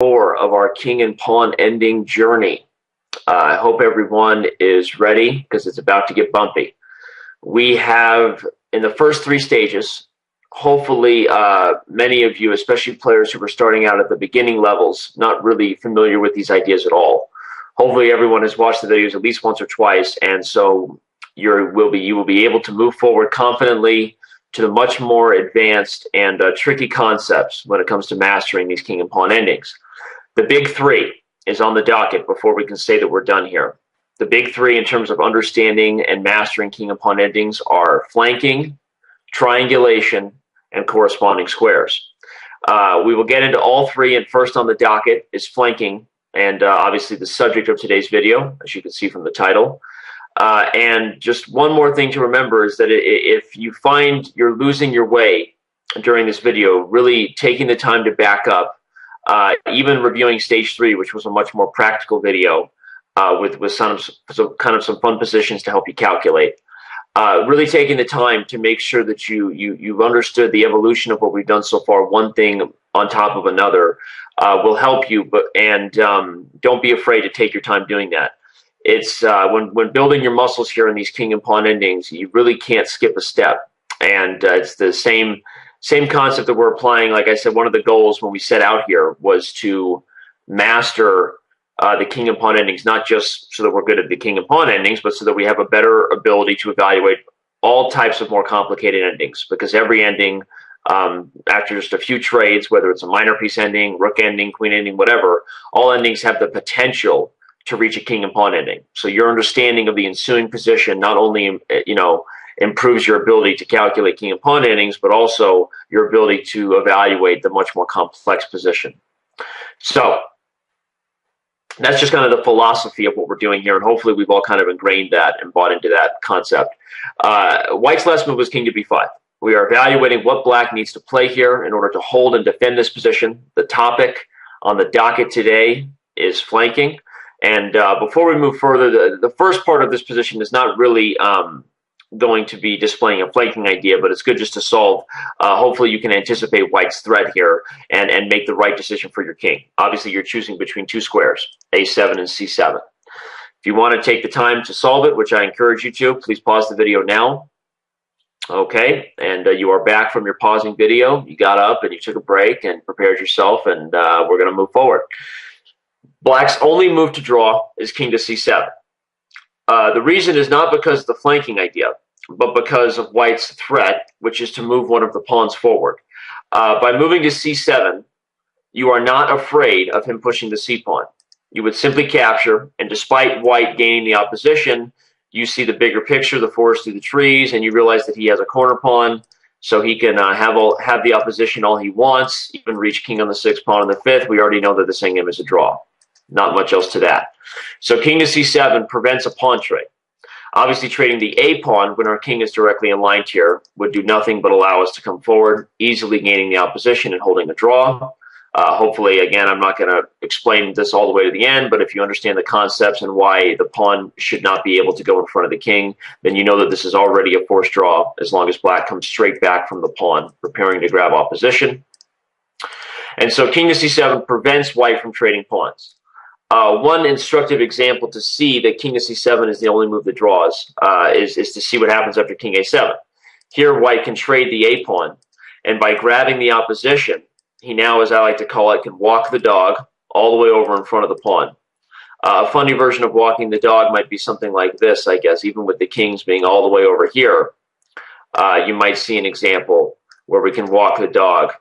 4 of our king and pawn ending journey. I hope everyone is ready because it's about to get bumpy. We have, in the first 3 stages, hopefully many of you, especially players who are starting out at the beginning levels, not really familiar with these ideas at all. Hopefully everyone has watched the videos at least once or twice, and so you will be able to move forward confidently to the much more advanced and tricky concepts when it comes to mastering these king and pawn endings. The big 3 is on the docket before we can say that we're done here. The big 3 in terms of understanding and mastering king and pawn endings are flanking, triangulation, and corresponding squares. We will get into all 3, and first on the docket is flanking, and obviously the subject of today's video, as you can see from the title. And just one more thing to remember is that if you find you're losing your way during this video, really taking the time to back up, even reviewing stage 3, which was a much more practical video with some fun positions to help you calculate. Really taking the time to make sure that you've understood the evolution of what we've done so far, one thing on top of another, will help you. And don't be afraid to take your time doing that. It's when building your muscles here in these king and pawn endings, you really can't skip a step. And it's the same concept that we're applying. Like I said, one of the goals when we set out here was to master the king and pawn endings, not just so that we're good at the king and pawn endings, but so that we have a better ability to evaluate all types of more complicated endings. Because every ending, after just a few trades, whether it's a minor piece ending, rook ending, queen ending, whatever, all endings have the potential to reach a king and pawn ending. So your understanding of the ensuing position not only, improves your ability to calculate king and pawn endings, but also your ability to evaluate the much more complex position. So that's just kind of the philosophy of what we're doing here, and hopefully we've all kind of ingrained that and bought into that concept. White's last move was king to b5. We are evaluating what black needs to play here in order to hold and defend this position. The topic on the docket today is flanking. And before we move further, the first part of this position is not really going to be displaying a flanking idea, but it's good just to solve. Hopefully you can anticipate white's threat here and make the right decision for your king. Obviously you're choosing between 2 squares, a7 and c7. If you want to take the time to solve it, which I encourage you to, please pause the video now. Okay, and you are back from your pausing video. You got up and you took a break and prepared yourself, and we're going to move forward. Black's only move to draw is king to c7. The reason is not because of the flanking idea, but because of white's threat, which is to move one of the pawns forward. By moving to c7, you are not afraid of him pushing the c-pawn. You would simply capture, and despite white gaining the opposition, you see the bigger picture, the forest through the trees, and you realize that he has a corner pawn, so he can have the opposition all he wants, even reach king on the 6th, pawn on the 5th. We already know that this endgame is a draw. Not much else to that. So king to c7 prevents a pawn trade. Obviously, trading the a pawn when our king is directly aligned here would do nothing but allow us to come forward, easily gaining the opposition and holding a draw. Hopefully, again, I'm not going to explain this all the way to the end, but if you understand the concepts and why the pawn should not be able to go in front of the king, then you know that this is already a forced draw as long as black comes straight back from the pawn, preparing to grab opposition. And so king to c7 prevents white from trading pawns. One instructive example to see that king to c7 is the only move that draws is to see what happens after king a7. Here, white can trade the a pawn, and by grabbing the opposition, he now, as I like to call it, can walk the dog all the way over in front of the pawn. A funny version of walking the dog might be something like this, I guess, even with the kings being all the way over here. You might see an example where we can walk the dog.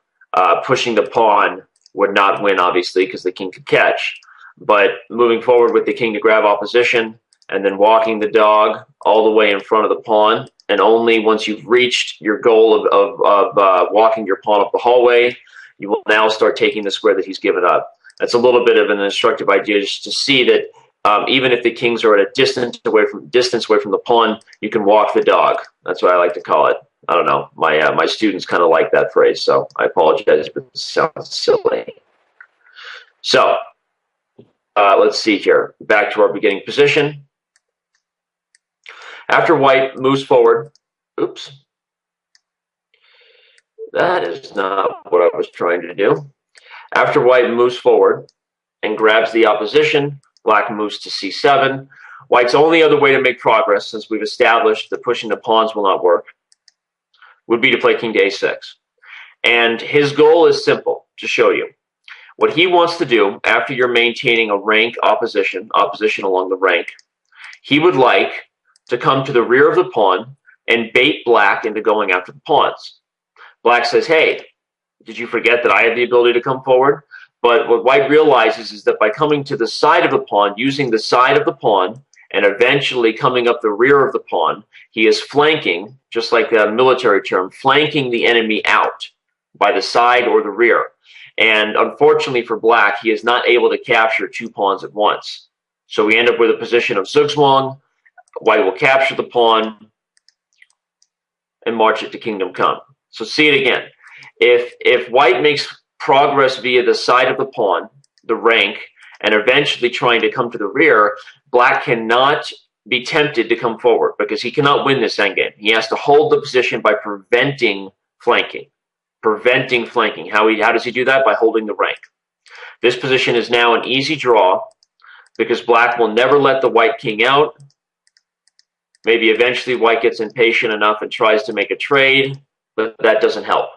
Pushing the pawn would not win, obviously, because the king could catch. But moving forward with the king to grab opposition and then walking the dog all the way in front of the pawn, and only once you've reached your goal of walking your pawn up the hallway, you will now start taking the square that he's given up. That's a little bit of an instructive idea just to see that even if the kings are at a distance away from the pawn, you can walk the dog. That's what I like to call it. I don't know. My students kind of like that phrase, so I apologize if it sounds silly. So let's see here. Back to our beginning position. After white moves forward, oops, that is not what I was trying to do. After white moves forward and grabs the opposition, black moves to c7. White's only other way to make progress, since we've established that pushing the pawns will not work, would be to play king to a6. And his goal is simple, to show you. What he wants to do, after you're maintaining a rank opposition along the rank, he would like to come to the rear of the pawn and bait black into going after the pawns. Black says, hey, did you forget that I have the ability to come forward? But what white realizes is that by coming to the side of the pawn, using the side of the pawn, and eventually coming up the rear of the pawn, he is flanking, just like a military term, flanking the enemy out by the side or the rear. And unfortunately for black, he is not able to capture two pawns at once. So we end up with a position of zugzwang. White will capture the pawn and march it to kingdom come. So see it again. If white makes progress via the side of the pawn, the rank, and eventually trying to come to the rear, black cannot be tempted to come forward because he cannot win this endgame. He has to hold the position by preventing flanking. Preventing flanking. How does he do that? By holding the rank. This position is now an easy draw because black will never let the white king out. Maybe eventually white gets impatient enough and tries to make a trade, but that doesn't help.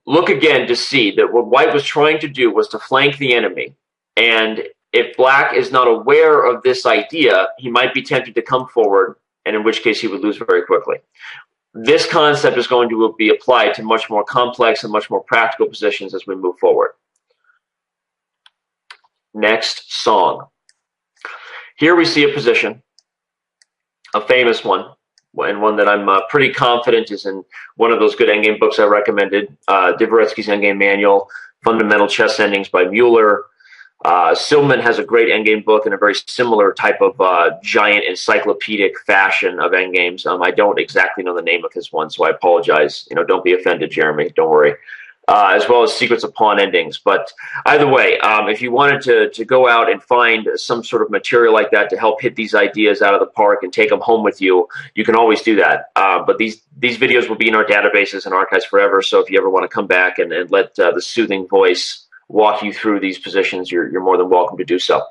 Look again to see that what white was trying to do was to flank the enemy. And if black is not aware of this idea, he might be tempted to come forward, and in which case he would lose very quickly. This concept is going to be applied to much more complex and much more practical positions as we move forward. Next song. Here we see a position, a famous one, and one that I'm pretty confident is in one of those good endgame books I recommended, Dvoretsky's Endgame Manual, Fundamental Chess Endings by Mueller. Silman has a great endgame book in a very similar type of giant encyclopedic fashion of endgames. I don't exactly know the name of his one, so I apologize. Don't be offended, Jeremy. Don't worry. As well as Secrets of Pawn Endings. But either way, if you wanted to go out and find some sort of material like that to help hit these ideas out of the park and take them home with you, you can always do that. But these videos will be in our databases and archives forever, so if you ever want to come back and let the soothing voice walk you through these positions, you're more than welcome to do so.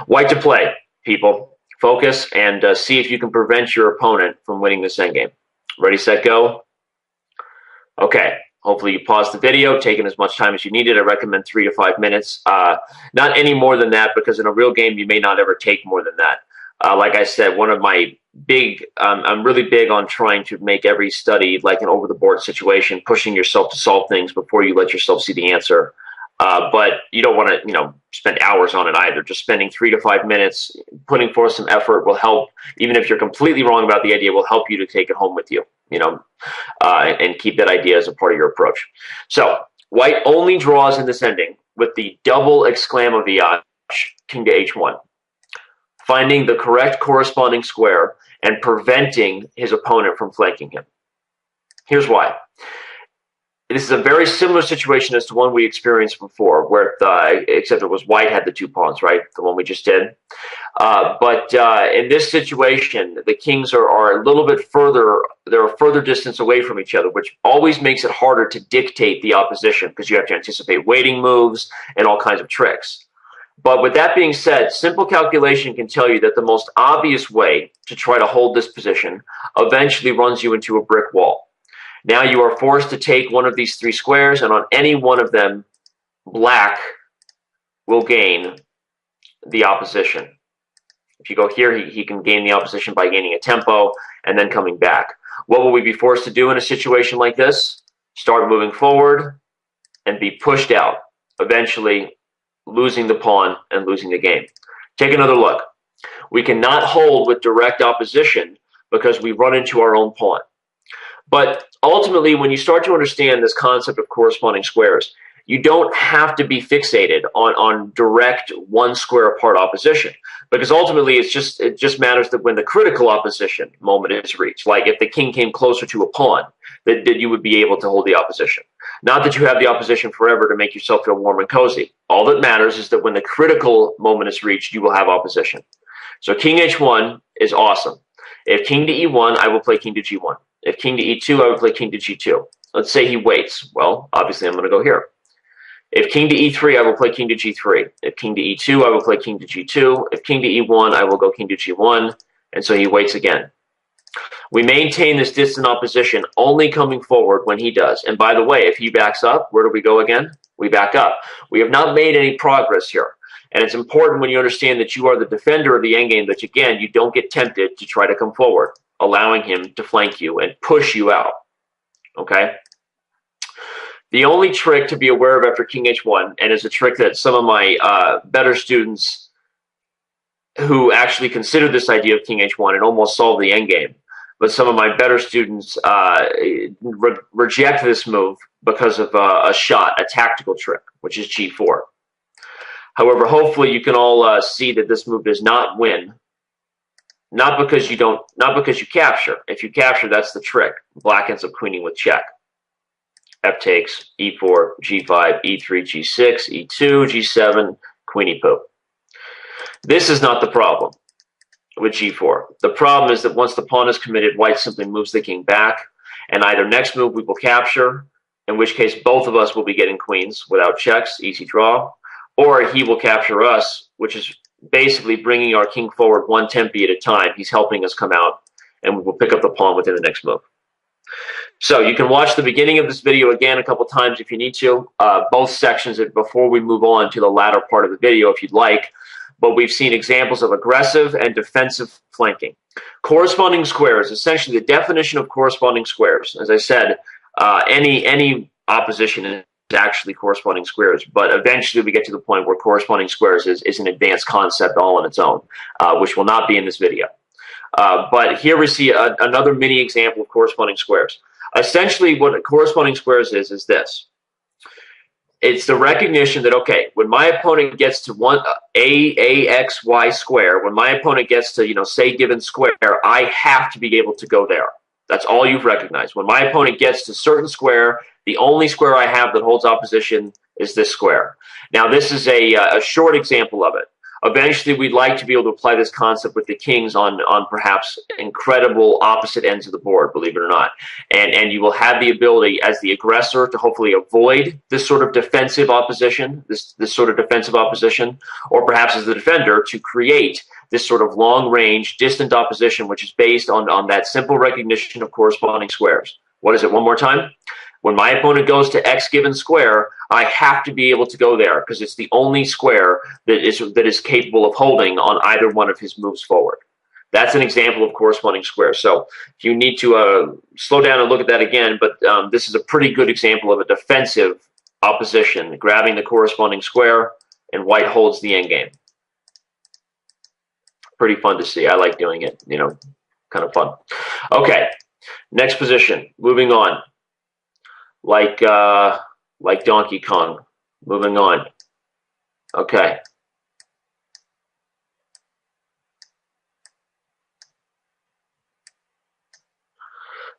White to play, people. Focus and see if you can prevent your opponent from winning this endgame. Ready, set, go? Okay. Hopefully you paused the video, taken as much time as you needed. I recommend 3 to 5 minutes. Not any more than that, because in a real game, you may not ever take more than that. Like I said, one of my I'm really big on trying to make every study like an over-the-board situation, pushing yourself to solve things before you let yourself see the answer. But you don't want to, spend hours on it either. Just spending 3 to 5 minutes, putting forth some effort will help. Even if you're completely wrong about the idea, will help you to take it home with you, and keep that idea as a part of your approach. So white only draws in this ending with the double exclamavage, king to h1, finding the correct corresponding square and preventing his opponent from flanking him. Here's why. This is a very similar situation as to one we experienced before, where except it was white had the 2 pawns, right? The one we just did. But in this situation, the kings are a little bit further. They're a further distance away from each other, which always makes it harder to dictate the opposition because you have to anticipate waiting moves and all kinds of tricks. But with that being said, simple calculation can tell you that the most obvious way to try to hold this position eventually runs you into a brick wall. Now you are forced to take one of these 3 squares, and on any one of them, black will gain the opposition. If you go here, he can gain the opposition by gaining a tempo and then coming back. What will we be forced to do in a situation like this? Start moving forward and be pushed out, eventually losing the pawn and losing the game. Take another look. We cannot hold with direct opposition because we run into our own pawn. But ultimately, when you start to understand this concept of corresponding squares, you don't have to be fixated on direct 1 square apart opposition, because ultimately it just matters that when the critical opposition moment is reached, like if the king came closer to a pawn, that you would be able to hold the opposition. Not that you have the opposition forever to make yourself feel warm and cozy. All that matters is that when the critical moment is reached, you will have opposition. So king h1 is awesome. If king to e1, I will play king to g1. If king to e2, I would play king to g2. Let's say he waits. Well, obviously I'm going to go here. If king to e3, I will play king to g3. If king to e2, I will play king to g2. If king to e1, I will go king to g1. And so he waits again. We maintain this distant opposition, only coming forward when he does. And by the way, if he backs up, where do we go again? We back up. We have not made any progress here. And it's important when you understand that you are the defender of the endgame that, again, you don't get tempted to try to come forward, allowing him to flank you and push you out. Okay? The only trick to be aware of after king h1, and is a trick that some of my better students who actually consider this idea of king h1 and almost solve the endgame, but some of my better students reject this move because of a shot, a tactical trick, which is g4. However, hopefully you can all see that this move does not win. Not because you capture. If you capture, that's the trick. Black ends up queening with check. F takes, e4, g5, e3, g6, e2, g7, queenie poo. This is not the problem with g4. The problem is that once the pawn is committed, white simply moves the king back, and either next move we will capture, in which case both of us will be getting queens without checks, easy draw, or he will capture us, which is basically bringing our king forward one tempi at a time. He's helping us come out, and we will pick up the pawn within the next move. So you can watch the beginning of this video again a couple times if you need to, both sections before we move on to the latter part of the video if you'd like. But we've seen examples of aggressive and defensive flanking. Corresponding squares, essentially the definition of corresponding squares. As I said, any opposition is actually corresponding squares, but eventually we get to the point where corresponding squares is an advanced concept all on its own, which will not be in this video. But here we see another mini example of corresponding squares. Essentially, what corresponding squares is this. It's the recognition that, okay, when my opponent gets to ax, y square, when my opponent gets to, say given square, I have to be able to go there. That's all you've recognized. When my opponent gets to certain square, the only square I have that holds opposition is this square. Now, this is a short example of it. Eventually, we'd like to be able to apply this concept with the kings on perhaps incredible opposite ends of the board, believe it or not. And you will have the ability as the aggressor to hopefully avoid this sort of defensive opposition, this sort of defensive opposition, or perhaps as the defender to create this sort of long-range, distant opposition, which is based on that simple recognition of corresponding squares. What is it? One more time. When my opponent goes to x given square, I have to be able to go there because it's the only square that is capable of holding on either one of his moves forward. That's an example of corresponding squares. So if you need to slow down and look at that again, but this is a pretty good example of a defensive opposition, grabbing the corresponding square, and white holds the endgame. Pretty fun to see. I like doing it, kind of fun. Okay, next position, moving on. Like Donkey Kong. Moving on. Okay.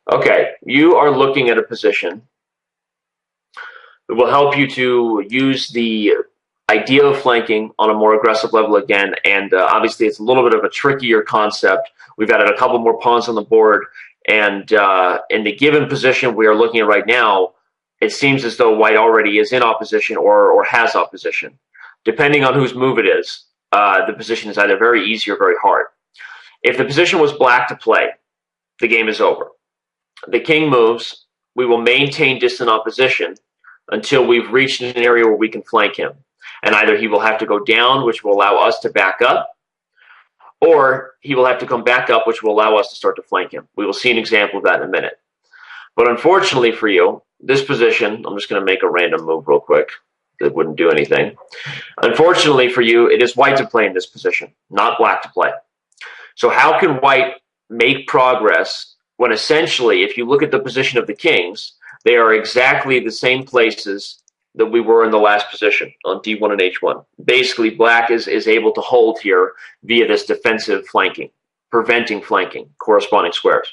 Okay, you are looking at a position that will help you to use the idea of flanking on a more aggressive level again, and obviously it's a little bit of a trickier concept. We've added a couple more pawns on the board, and in the given position we are looking at right now, it seems as though white already is in opposition or has opposition. Depending on whose move it is, the position is either very easy or very hard. If the position was black to play, the game is over. The king moves. We will maintain distant opposition until we've reached an area where we can flank him. And either he will have to go down, which will allow us to back up, or he will have to come back up, which will allow us to start to flank him. We will see an example of that in a minute. But unfortunately for you, this position, I'm just going to make a random move real quick that wouldn't do anything. Unfortunately for you, it is white to play in this position, not black to play. So how can white make progress when essentially, if you look at the position of the kings, they are exactly the same places that we were in the last position on d1 and h1. Basically, black is able to hold here via this defensive flanking, preventing flanking, corresponding squares.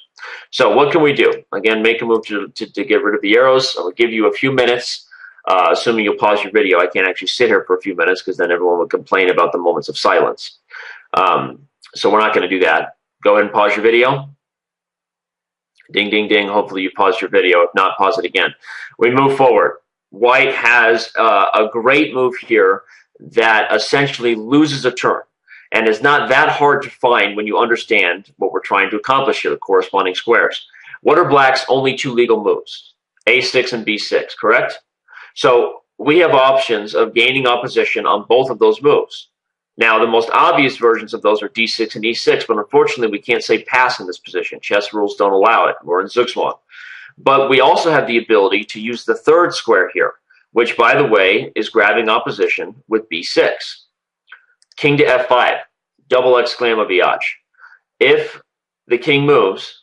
So what can we do? Again, make a move to get rid of the arrows. I'll give you a few minutes, assuming you'll pause your video. I can't actually sit here for a few minutes because then everyone would complain about the moments of silence. So we're not going to do that. Go ahead and pause your video. Ding, ding, ding. Hopefully you paused your video. If not, pause it again. We move forward. white has a great move here that essentially loses a turn and is not that hard to find when you understand what we're trying to accomplish here, the corresponding squares. What are black's only two legal moves? A6 and B6, correct? So we have options of gaining opposition on both of those moves. Now, the most obvious versions of those are D6 and E6, but unfortunately, we can't say pass in this position. Chess rules don't allow it. We're in Zugzwang. But we also have the ability to use the third square here, which, by the way, is grabbing opposition with B6. King to F5, double exclamavillage. If the king moves,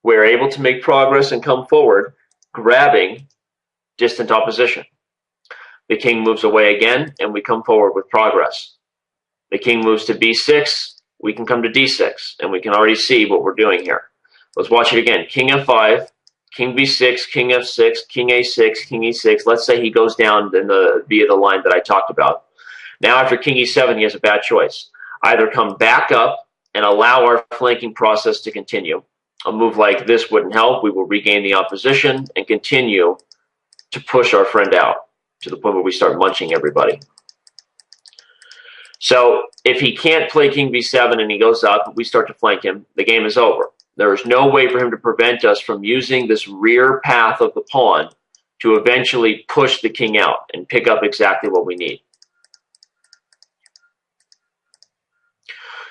we're able to make progress and come forward, grabbing distant opposition. The king moves away again, and we come forward with progress. The king moves to B6, we can come to D6, and we can already see what we're doing here. Let's watch it again. King F5, King B6, King F6, King A6, King E6. Let's say he goes down via the line that I talked about. Now after King E7, he has a bad choice. Either come back up and allow our flanking process to continue. A move like this wouldn't help. We will regain the opposition and continue to push our friend out to the point where we start munching everybody. So if he can't play King B7 and he goes up, we start to flank him, the game is over. There is no way for him to prevent us from using this rear path of the pawn to eventually push the king out and pick up exactly what we need.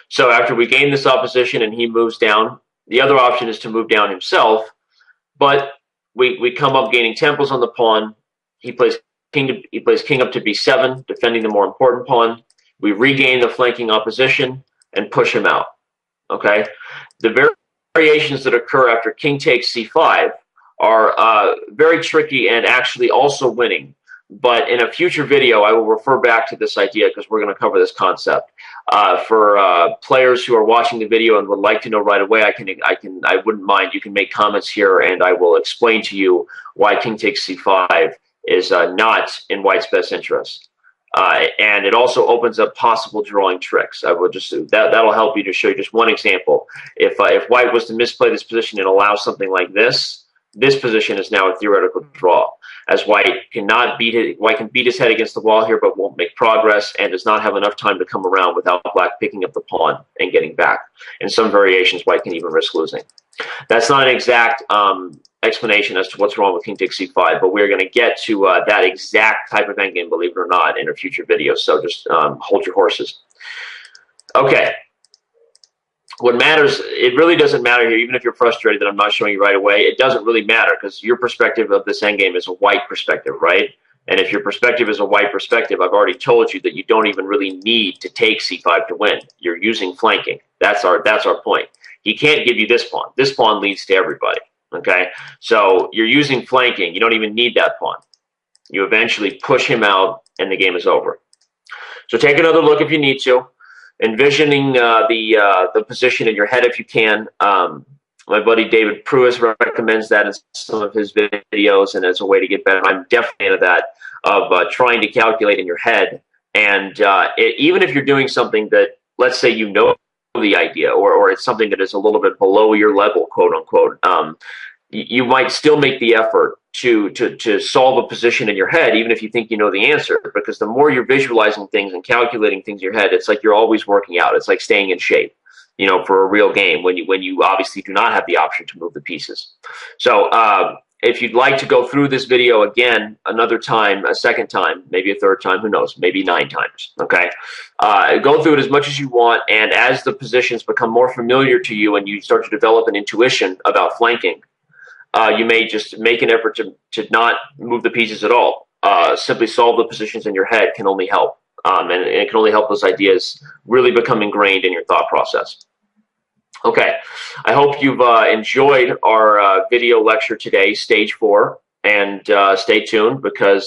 So after we gain this opposition and he moves down, the other option is to move down himself, but we come up gaining tempos on the pawn. He plays king up to B7, defending the more important pawn. We regain the flanking opposition and push him out. Okay? The variations that occur after king takes C5 are very tricky and actually also winning. But in a future video, I will refer back to this idea because we're going to cover this concept. For players who are watching the video and would like to know right away, I wouldn't mind. You can make comments here, and I will explain to you why king takes C5 is not in white's best interest. And it also opens up possible drawing tricks. I will just that'll help you to show you just one example. If white was to misplay this position and allow something like this, this position is now a theoretical draw. As white can beat his head against the wall here, but won't make progress and does not have enough time to come around without black picking up the pawn and getting back. In some variations, white can even risk losing. That's not an exact explanation as to what's wrong with king takes c5, but we're going to get to that exact type of endgame, believe it or not, in a future video. So just hold your horses. Okay. What matters, it really doesn't matter here, even if you're frustrated that I'm not showing you right away, it doesn't really matter because your perspective of this endgame is a white perspective, right? And if your perspective is a white perspective, I've already told you that you don't even really need to take c5 to win. You're using flanking. That's our point. He can't give you this pawn. This pawn leads to everybody, okay? So you're using flanking. You don't even need that pawn. You eventually push him out, and the game is over. So take another look if you need to. Envisioning the position in your head if you can. My buddy David Pruis recommends that in some of his videos, and as a way to get better. I'm definitely into that, of trying to calculate in your head. And even if you're doing something that, let's say you know the idea, or it's something that is a little bit below your level, quote unquote, you might still make the effort to solve a position in your head, even if you think you know the answer, because the more you're visualizing things and calculating things in your head, it's like you're always working out. It's like staying in shape, you know, for a real game when you obviously do not have the option to move the pieces. So if you'd like to go through this video again another time, a second time, maybe a third time, who knows, maybe 9 times, okay? Go through it as much as you want, and as the positions become more familiar to you and you start to develop an intuition about flanking, you may just make an effort to not move the pieces at all. Simply solve the positions in your head can only help. And it can only help those ideas really become ingrained in your thought process. Okay, I hope you've enjoyed our video lecture today, stage 4, and stay tuned because